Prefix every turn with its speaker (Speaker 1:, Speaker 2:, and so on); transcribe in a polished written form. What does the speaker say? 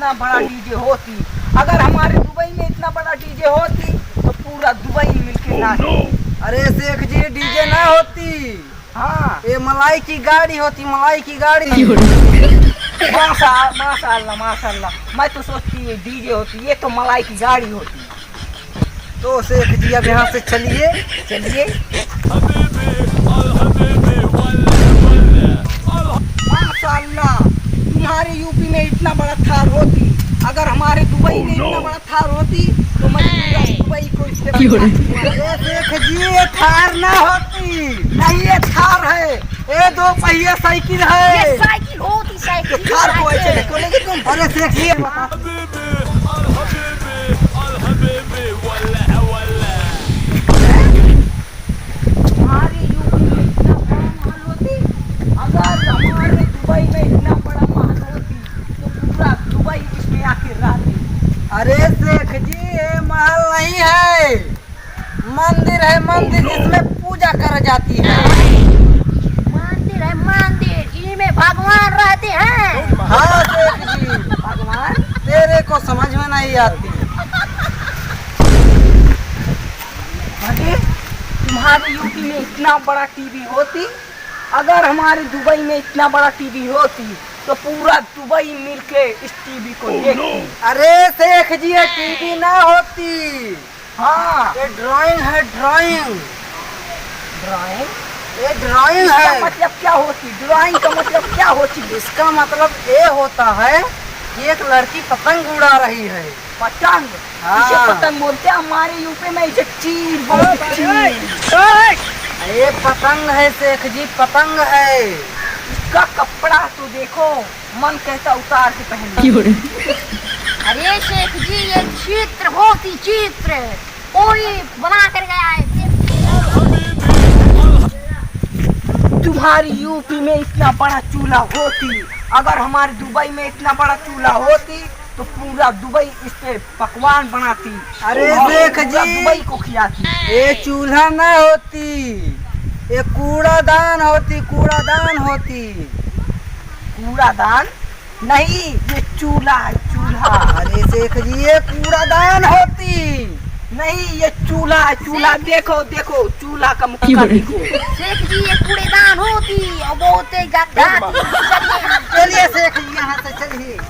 Speaker 1: इतना बड़ा डीजे होती, अगर हमारे दुबई में इतना बड़ा डीजे होती तो पूरा दुबई मिलके नाचती।
Speaker 2: अरे शेख जी डीजे ना होती,
Speaker 1: हाँ
Speaker 2: ये मलाई की गाड़ी होती, मलाई की गाड़ी।
Speaker 1: माशाल्लाह माशाल्लाह, मैं तो सोचती ये डीजे होती, ये तो मलाई की गाड़ी होती।
Speaker 2: तो शेख जी अब यहाँ से चलिए।
Speaker 1: चलिए माशाल्लाह, तुम्हारे यूपी में इतना बड़ा थार होती, अगर हमारे दुबई में इतना बड़ा थार होती तो मैं पूरा दुबई को इससे
Speaker 2: अरे शेख जी ये थार ना होती,
Speaker 1: नहीं, ये थार है।
Speaker 2: ये 2 पहिया साइकिल है।
Speaker 3: ये साइकिल होती, साइकिल
Speaker 1: थार को ऐसे ढकोलेंगे तुम।
Speaker 2: अरे शेख जी
Speaker 1: हमारे यूपी में इतना बड़ा महल होती, अगर हमारे दुबई में इतना बड़ा महल होती तो पूरा दुबई इसमें आके रहती।
Speaker 2: अरे शेख जी ये महल नहीं है, मंदिर है, मंदिर जिसमें पूजा कर जाती है।
Speaker 3: मंदिर है, मंदिर इनमें भगवान रहते हैं।
Speaker 2: हाँ शेख जी,
Speaker 1: भगवान
Speaker 2: तेरे को समझ में नहीं आती।
Speaker 1: अरे तुम्हारे यूपी में इतना बड़ा टीवी होती, अगर हमारे दुबई में इतना बड़ा टीवी होती तो पूरा दुबई मिलके इस टीवी को देखती।
Speaker 2: अरे शेख जी ये टीवी ना होती,
Speaker 1: हाँ
Speaker 2: ये ड्राइंग है, ड्राइंग।
Speaker 1: ड्राइंग,
Speaker 2: ये ड्राइंग
Speaker 1: इसका
Speaker 2: है।
Speaker 1: मतलब क्या होती? ड्राइंग का मतलब क्या होती?
Speaker 2: इसका मतलब ये होता है कि एक लड़की पतंग उड़ा रही है।
Speaker 1: पतंग,
Speaker 2: हाँ।
Speaker 1: इसे पतंग बोलते हैं हमारे यूपी में, इसे चील बोलते हैं, चील।
Speaker 2: ये पतंग है शेख जी, पतंग है।
Speaker 1: इसका कपड़ा तो देखो, मन कहता उतार के पहन लो।
Speaker 3: अरे शेख जी ये चित्र होती, चित्र कोई बना कर गया है।
Speaker 1: तुम्हारी यूपी में इतना बड़ा चूल्हा होती, अगर हमारे दुबई में इतना बड़ा चूल्हा होती तो पूरा दुबई इस पे पकवान बनाती।
Speaker 2: अरे
Speaker 1: और
Speaker 2: शेख
Speaker 1: पूरा
Speaker 2: जी,
Speaker 1: दुबई को खिलाती।
Speaker 2: ये चूल्हा ना होती, ये कूड़ादान होती, कूड़ादान होती।
Speaker 1: कूड़ादान नहीं, ये चूल्हा है, चूल्हा।
Speaker 2: अरे शेख जी ये कूड़ादान होती।
Speaker 1: नहीं, ये चूल्हा है, चूल्हा। देखो देखो चूल्हा का मुखड़ा देखो।
Speaker 3: शेख जी ये कूड़ेदान होती और बहुत तेज गाती।
Speaker 2: चलिए शेख जी यहाँ से चलिए।